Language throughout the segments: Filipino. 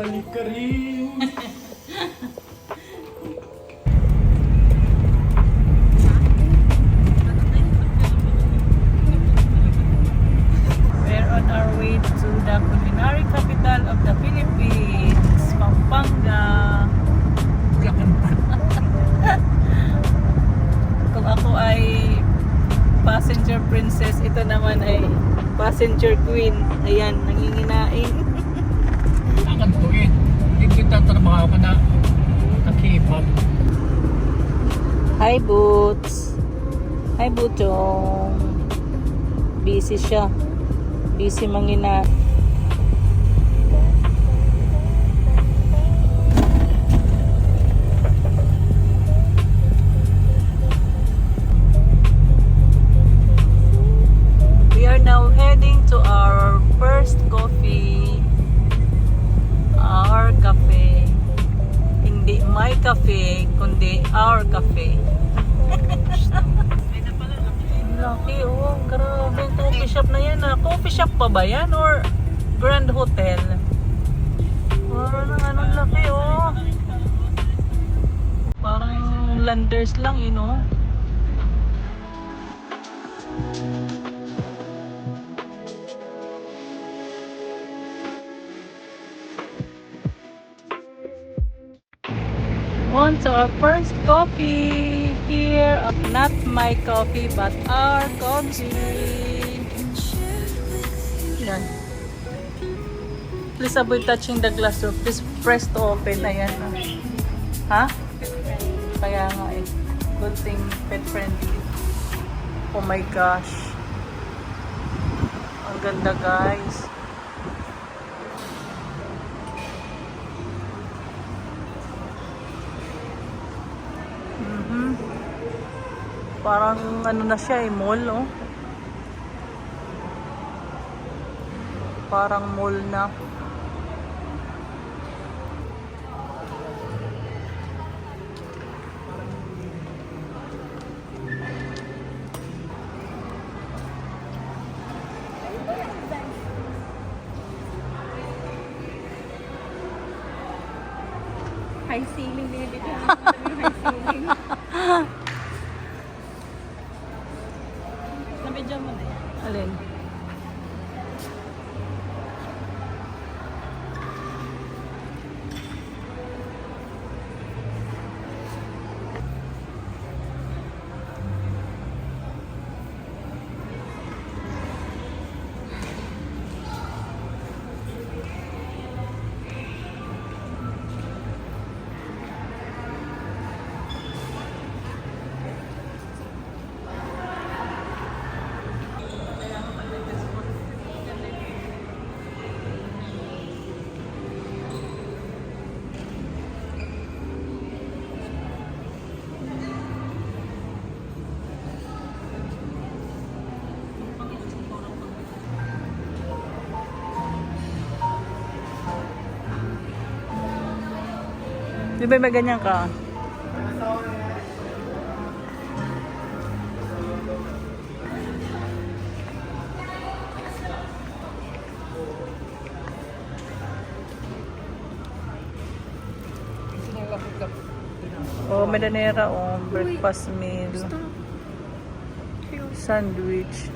Balik ka rin. We're on our way to the culinary capital of the Philippines, Pampanga. Kung ako ay passenger princess, ito naman ay passenger queen. Ayan, nanginginain. Akan to eh. Hindi kita trabaho ka na nakipag. Hi, Boots. Hi, Butchong. Busy siya. Busy mangina. We are now heading to our first coffee. Our cafe. Hindi my cafe, kundi our cafe. Laki, oh, grabe. Coffee shop na yan, ah. Coffee shop pa ba yan? Or Grand Hotel? Parang anong laki, oh. Parang landers lang, you know. On to our first coffee here of not my coffee but our coffee. Yan. Please avoid touching the glass door. Please press to open. Ayan. Ha? Kaya nga eh. Good thing pet friendly. Oh my gosh. Ang ganda guys. Parang ano na siya eh, mall, oh. Parang mall na. High ceiling, binibili ko yung high ceiling. Nabidyo mo na yan. Alin? Di ba may ganyan ka? Oh, melanera, oh, breakfast meal. Sandwich.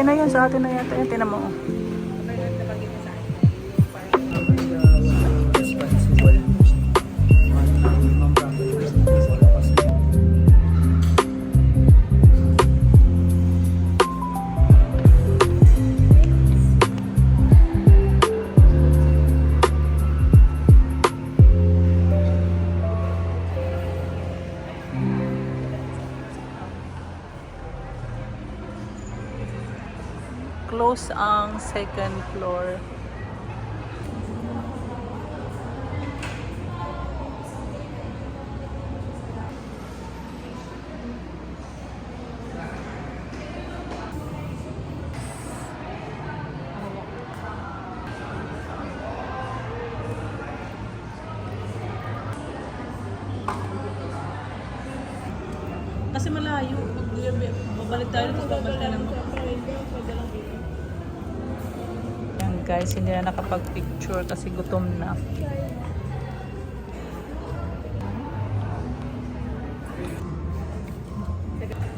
Ayan na yan, sa atin na yata. Yan, tinan mo. Oh. Responsible. Close ang second floor. Kasi malayo. Babalik tayo, tapos babalik tayo ng Yan guys, hindi na nakapag-picture kasi gutom na.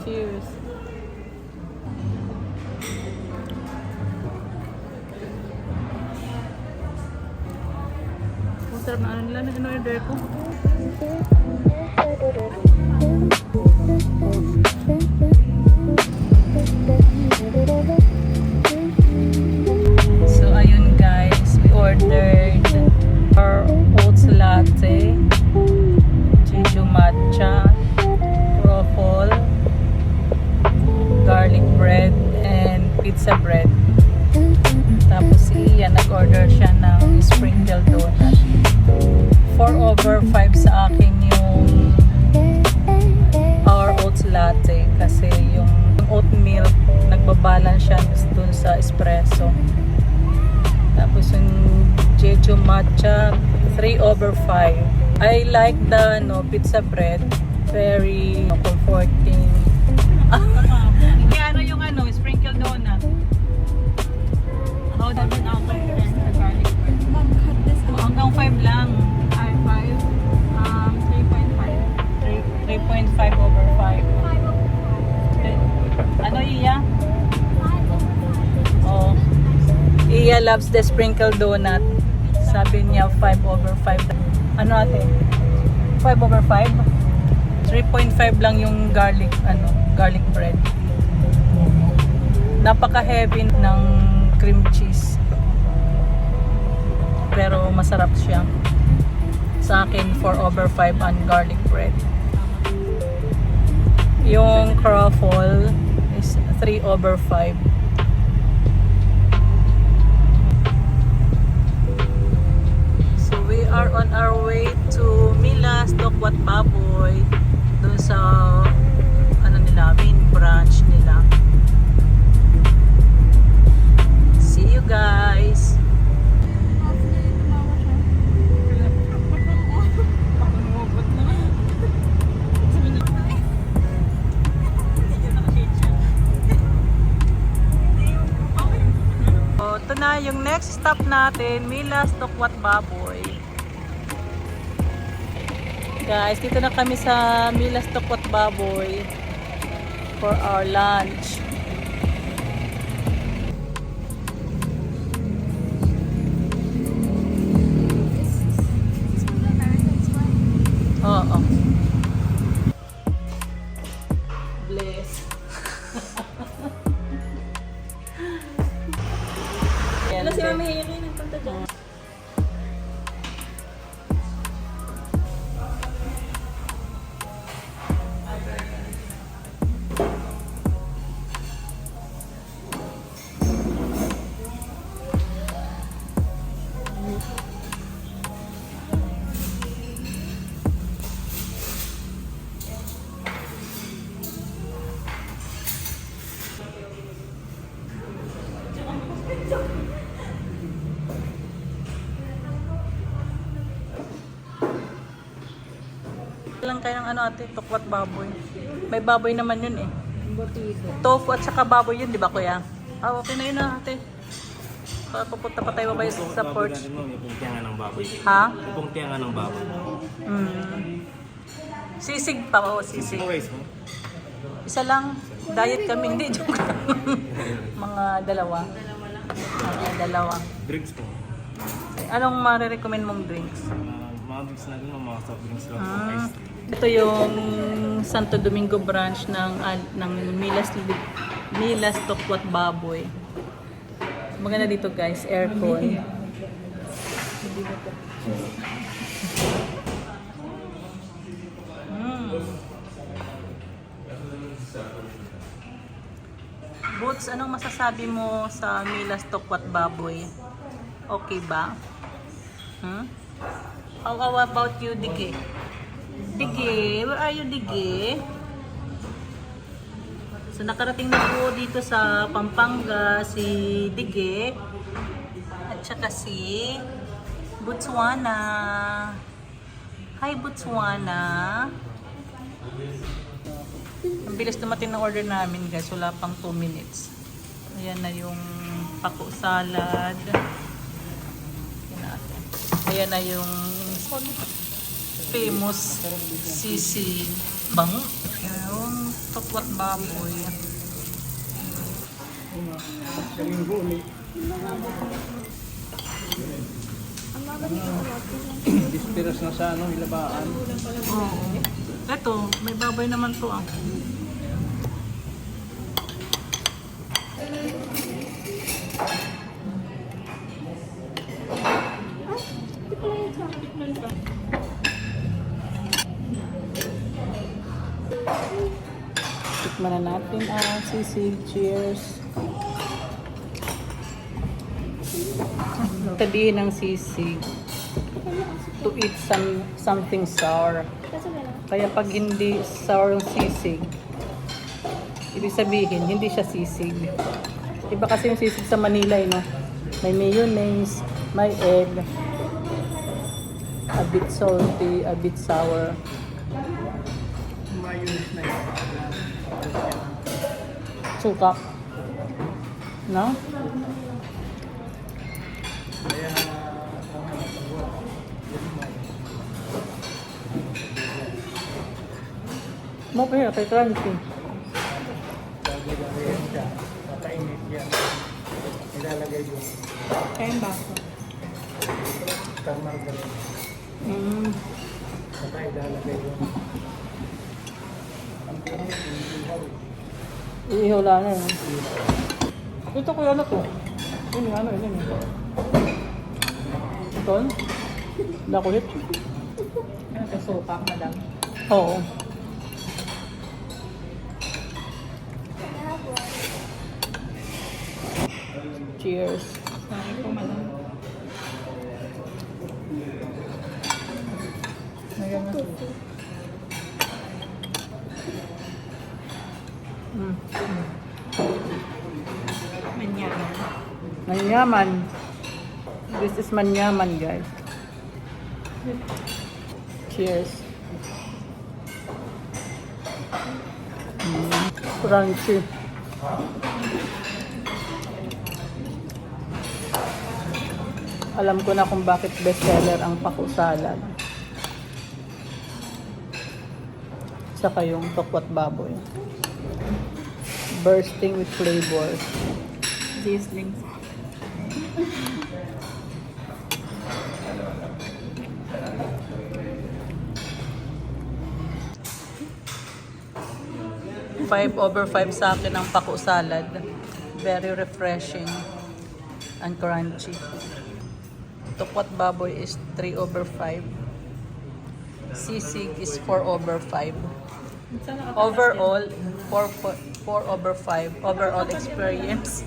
Cheers! Ang sarap na ano nila na in-order ko. So ayun guys, we ordered our oats latte, Jeju matcha, truffle, garlic bread, and pizza bread. Tapos si Ian nag-order siya ng sprinkle donut. 4 over 5 sa akin yung our oats latte kasi yung oat milk nagbabalance siya dun sa espresso. Tapos yung Jeju matcha 3 over 5. I like the pizza bread, very comforting. Kaya yung sprinkle donut. How does it out the garlic bread? Hanggang 5 lang. 3.5 over 5. Ano Iya? Oh. Iya loves the sprinkle donut. Sabi niya 5 over 5. Ano ate? 5 over 5? 3.5 lang yung garlic bread. Napaka-heavy ng cream cheese. Pero masarap siya. Sa akin 4 over 5 ang garlic bread. Yung truffle is 3 over 5. So we are on our way to Mila's Tokwat Baboy. Doon sa main branch nila. See you guys. Ito na yung next stop natin, Mila's Tokwat Baboy. Guys, dito na kami sa Mila's Tokwat Baboy for our lunch. Oo. Bless. Wala si Mami Hiri nagpunta dyan. Lang kayo ng ate, tokwat baboy. May baboy naman yun eh. Botido. Tofu at saka baboy yun, di ba kuya? Ah, okay na yun ate. Papunta pa tayo babay sa porch. Yung tiyangan ng baboy. Ha? Yung tiyangan ng baboy. Sisig pa, sisig. Okay, so. Isa lang. Diet kami. Hindi, joke lang. Mga dalawa. Dalawa. Drinks po. Anong marirecommend mong drinks? Mga drinks na din, mga soft drinks lang po. Ah, Ice tea. ito yung Santo Domingo branch ng Milas Tokwat Baboy. Maganda dito guys, aircon. Boots, anong masasabi mo sa Milas Tokwat Baboy? Okay ba? How about you, Dige? Dige, where are you, Dige? So nakarating na po dito sa Pampanga si Dige at saka si Botswana. Hi Botswana. Ang bilis dumating ng order namin guys, wala pang 2 minutes. Ayan na yung pako salad. Ayan na yung famous sisig bango. Yung tokwat baboy. Dispiras na sa ilabaan. Oo. Ito, may baboy naman to ah. Tikman na natin ang sisig. Cheers. Tabihin ng sisig. To eat something sour. Kaya pag hindi sour yung sisig, ibig sabihin, hindi siya sisig. Iba kasi yung sisig sa Manila, no? May mayonnaise, may egg, a bit salty, a bit sour. Mayonnaise na yun. Suka. No? Kaya, Mo pa kay crunchy. gagawin yan siya. Makainit yan. Ilalagay yung Kayang baso. margarine. Saka ilalagay yung Iihaw lang na yun. Ito kuya ano to? Yun yung ano, yun yun. Ito? Nakulit? Nagkasupak na lang. Oo. Cheers. Sabi ko malang. Ayan na. Manyaman. Manyaman. This is manyaman, guys. Cheers. Crunchy. Alam ko na kung bakit bestseller ang pako salad. Saka yung tokwat baboy. Bursting with flavors. Gislings. Five over 5 sa akin ang pako salad. Very refreshing and crunchy. Tokwat baboy is 3 over 5. Sisig is 4 over 5. Overall, 4 over 5. Overall experience.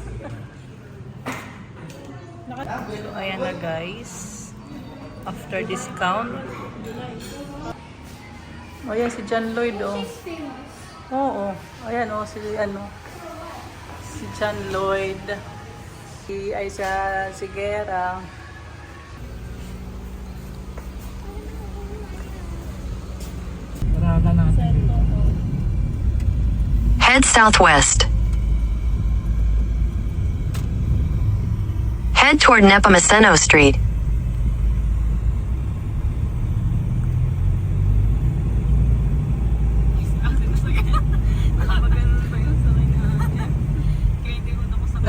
So, ayan na guys. After discount. O yan, si John Lloyd oh. Oo. Ayan oh, si John Lloyd. Si Aisha Sigera. marana natin. Head southwest. Head toward Nepomuceno Street.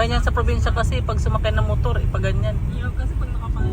ganyan sa probinsya kasi pag sumakay ng motor, ipaganyan. Hirap kasi pag nakapal.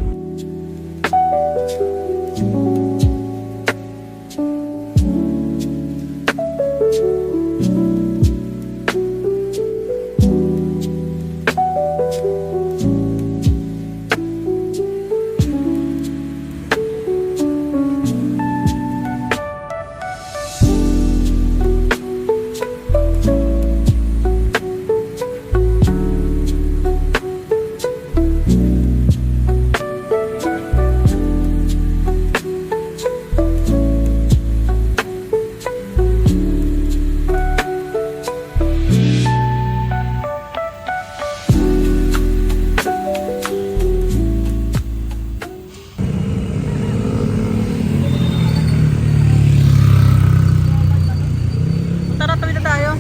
Tara, tawid na tayo.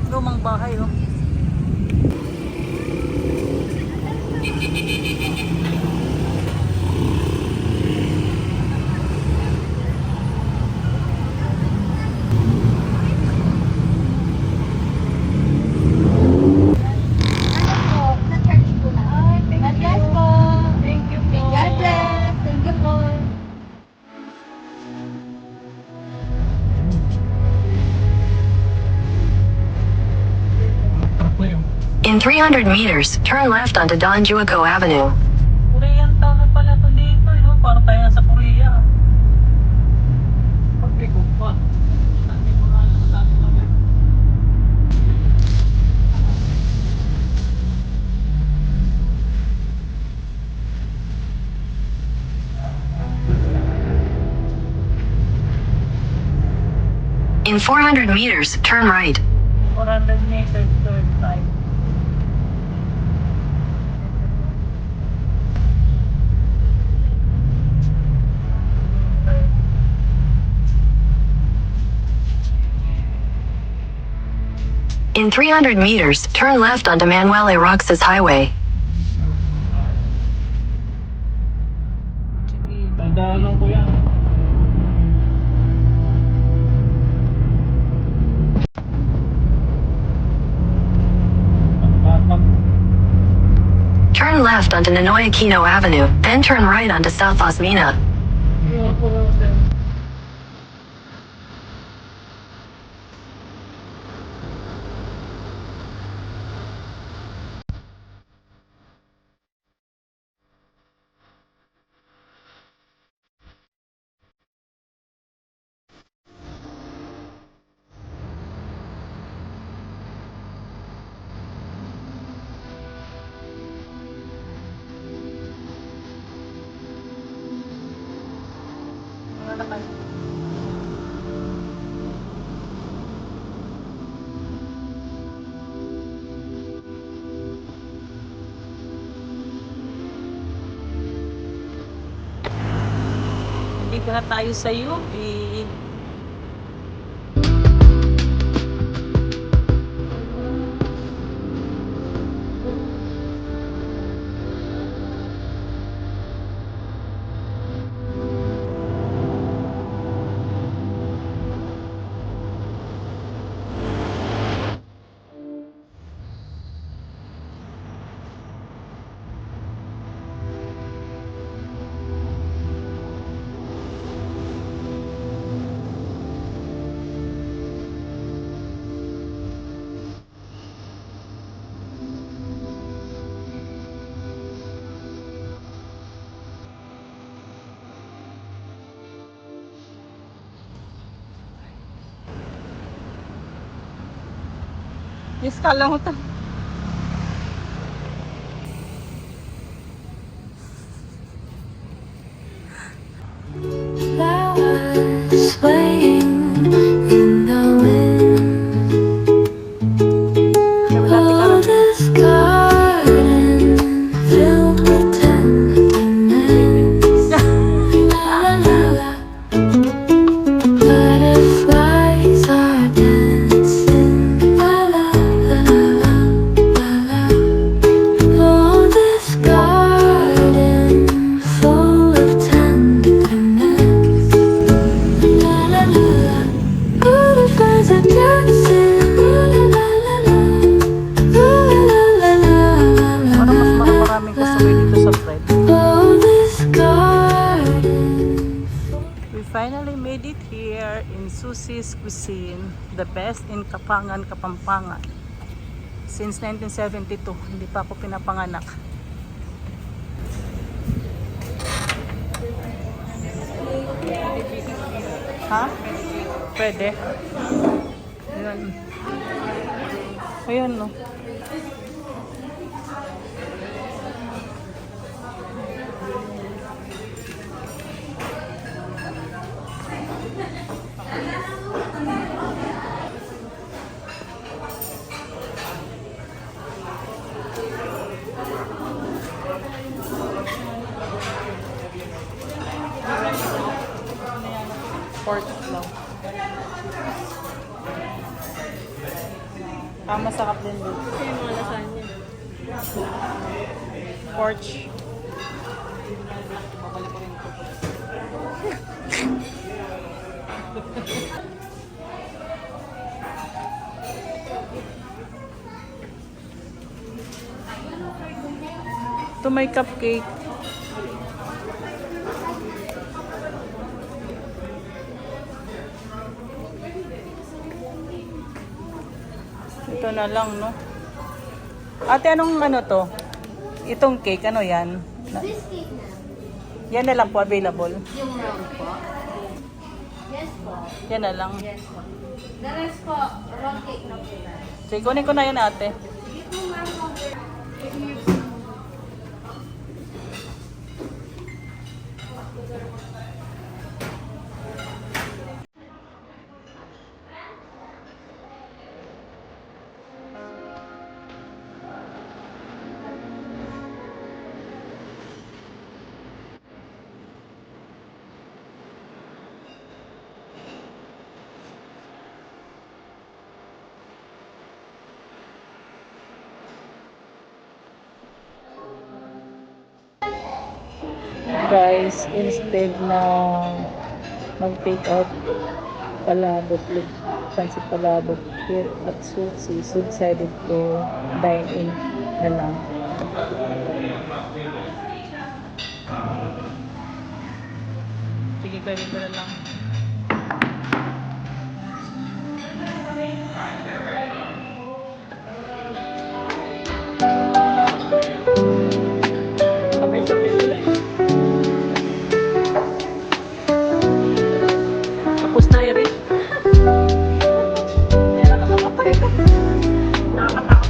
Lumang bahay, oh. In 300 meters, turn left onto Don Juaco Avenue. Korean town na pala to dito, no? Parang tayo nasa Korea. Paglikod pa. Dati mga dati kami. In 400 meters, turn right. 400 meters, turn right. In 300 meters, turn left onto Manuel A. Roxas Highway. Tandaan ko yan. Turn left onto Ninoy Aquino Avenue, then turn right onto South Osmina. Dito na tayo sa UP. Yes, kala mo to. Flowers swaying in the wind. Oh, this garden filled with tenderness. La la la. Butterflies are dancing. La la la la. Roxy's Cuisine, the best in Kapangan, Kapampangan. Since 1972, hindi pa ako pinapanganak. Ha? Pwede. Ayan. Ayan, no. Pork lang. Masarap din dito. Kasi yung mga lasagna. Porch. Ito may cupcake. Ito na lang, no? Ate, anong ano to? Itong cake, ano yan? This cake na. Yan na lang po available. Yung round po. Yes po. Yan na lang. Yes po. The rest po, round cake na po na. Sige, kunin ko na yan, ate. Sige po, ma'am. Guys, instead na mag-take out palabok, fancy palabok here at Sushi, so decided to dine in na lang. Sige, gawin ko na lang. Tapos na yun. Ayan, nakakapay ka. Nakakatakot.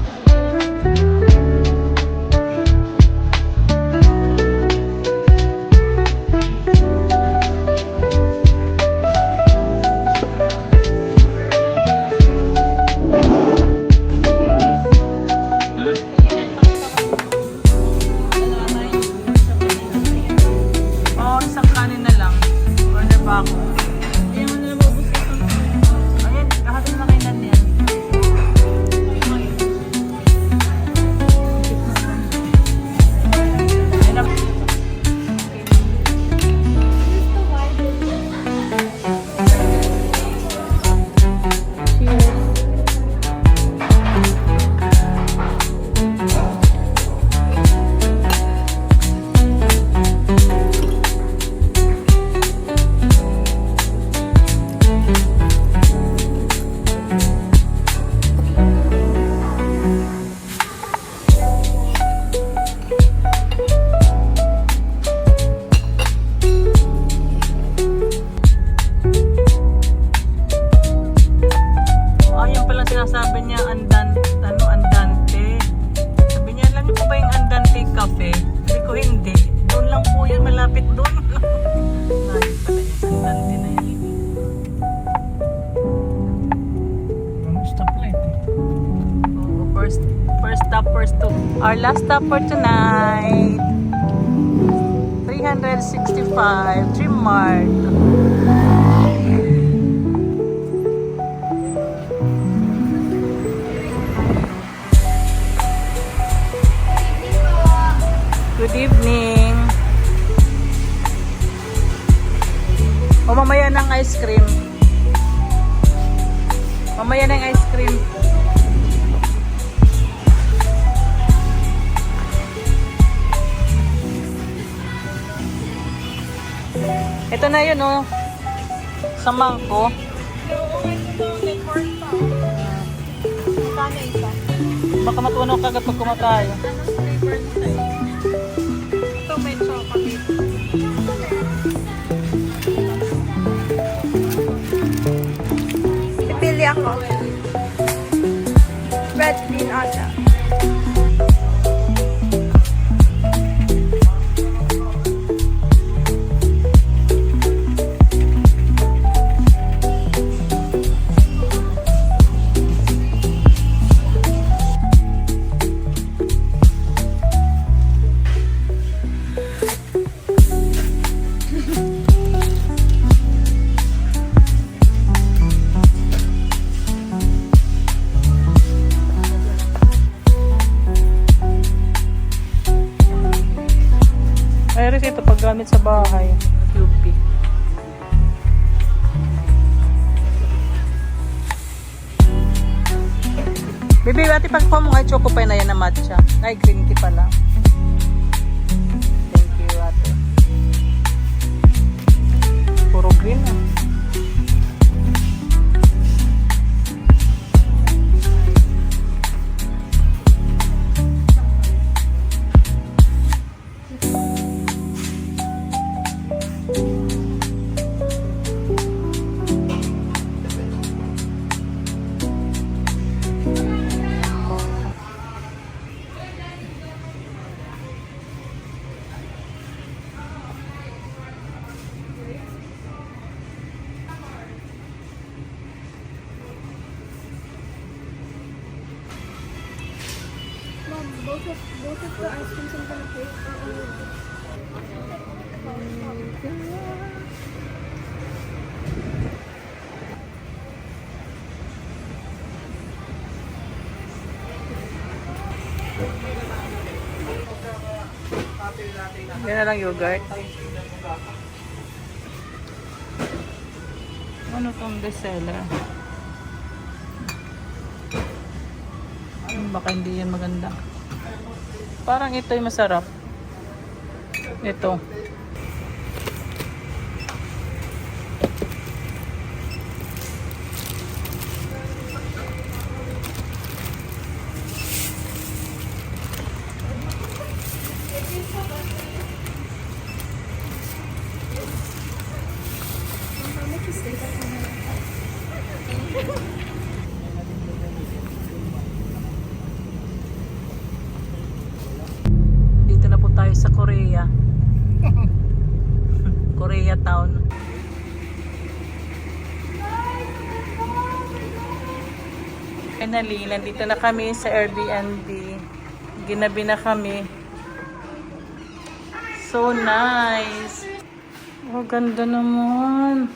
Oo, isang kanin na lang. Order pa ako. Ayan, kahapon na kailan yan. Ayan na. Ayun pala sinasabi niya, andante. Sabi niya, alam niyo po ba yung andante cafe? Sabi ko, hindi. Doon lang po yan, malapit doon. Ay, pala yung andante na yun. Ang stoplight. Oo, first stop, first stop. Our last stop for tonight. 365 Trimart. Good evening. O mamaya ng ice cream. Mamaya ng ice cream. Ito na yun, oh. Sa mangko. Magkano isa? Baka matunaw kagad pag kumatayo. Ano flavor nito? Ito may chocolate. Pipili ako. Red bean ata. Ay, ito paggamit sa bahay. UP. Baby, ate pagkuha mo kay Choco Pie na yan na matcha. Ay, green tea pala. Thank you, ate. Puro green ah. Mom, both of the ice creams I'm gonna take are only. Yan na lang yogurt. Ano tong bestseller? Baka hindi yan maganda. Parang ito yung masarap. Ito. Dito na po tayo sa Korea. Korea town. Finally, nandito na kami sa Airbnb. Ginabi na kami. So nice. Oh, ganda naman.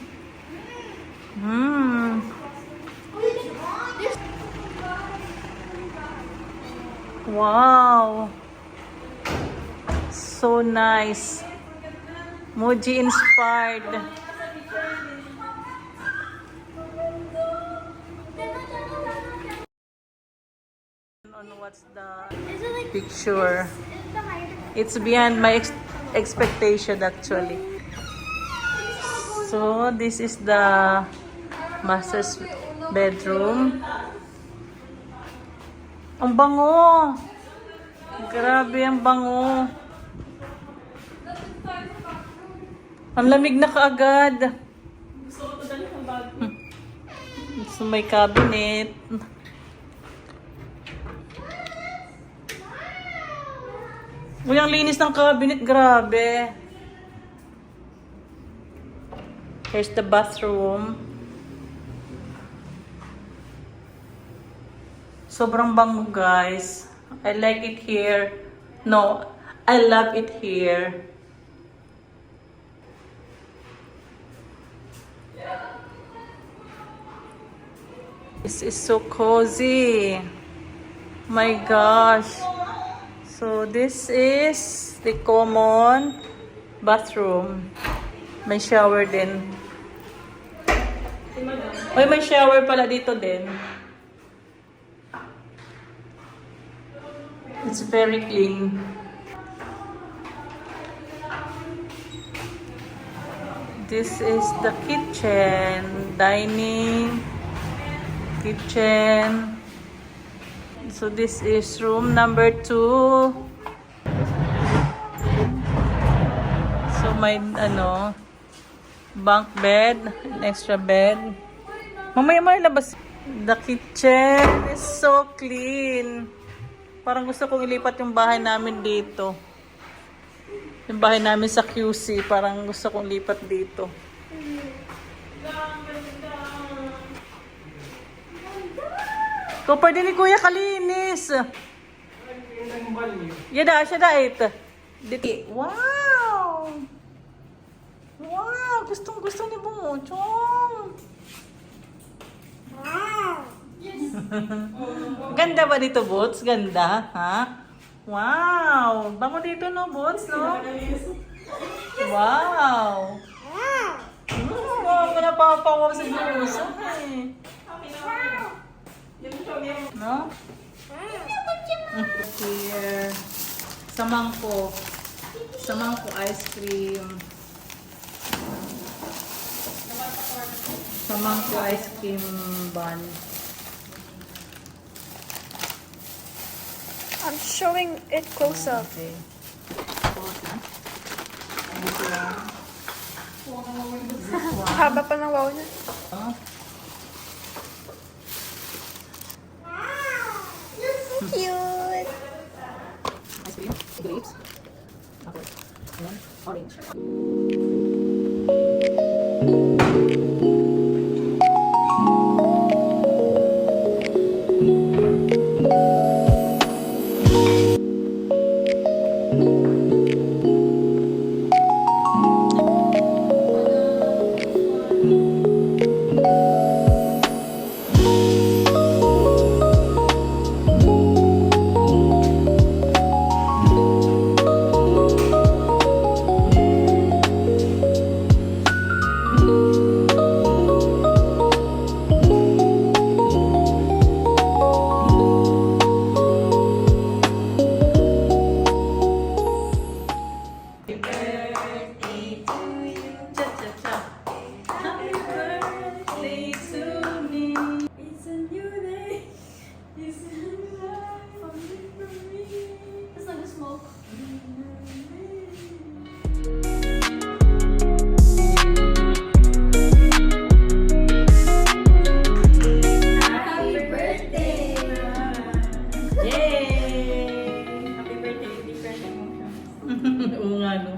Wow. So nice. Muji inspired. On what's the picture? It's beyond my expectation actually. So this is the master's bedroom. Ang bango. Grabe ang bango. Ang lamig na kaagad. So may cabinet. Uy, ang linis ng cabinet. Grabe. Here's the bathroom. Sobrang bango, guys. I like it here. No, I love it here. This is so cozy. My gosh. So this is the common bathroom. May shower din. Oy, may shower pala dito din. It's very clean. This is the kitchen, dining, kitchen. So this is room number 2. So may bunk bed, an extra bed. Mamaya labas. The kitchen is so clean. Parang gusto kong ilipat yung bahay namin dito. Yung bahay namin sa QC, parang gusto kong lipat dito. Kupar din ni Kuya kalinis. Yada, siya dait. Diti. Wow! Wow! Gustong-gusto ni Bumuchong. Ganda ba dito, Boots? Ganda, ha? Wow! Bango dito, no, Boots, no? Wow! Wow! Napapawaw sa puso, eh. No? Here. Samangko ice cream. Samangko ice cream bun. I'm showing it close up. Okay. Haba pa ng wow niya. Huh? Cute! Ice cream, grapes, apple, and orange. Oo nga, no?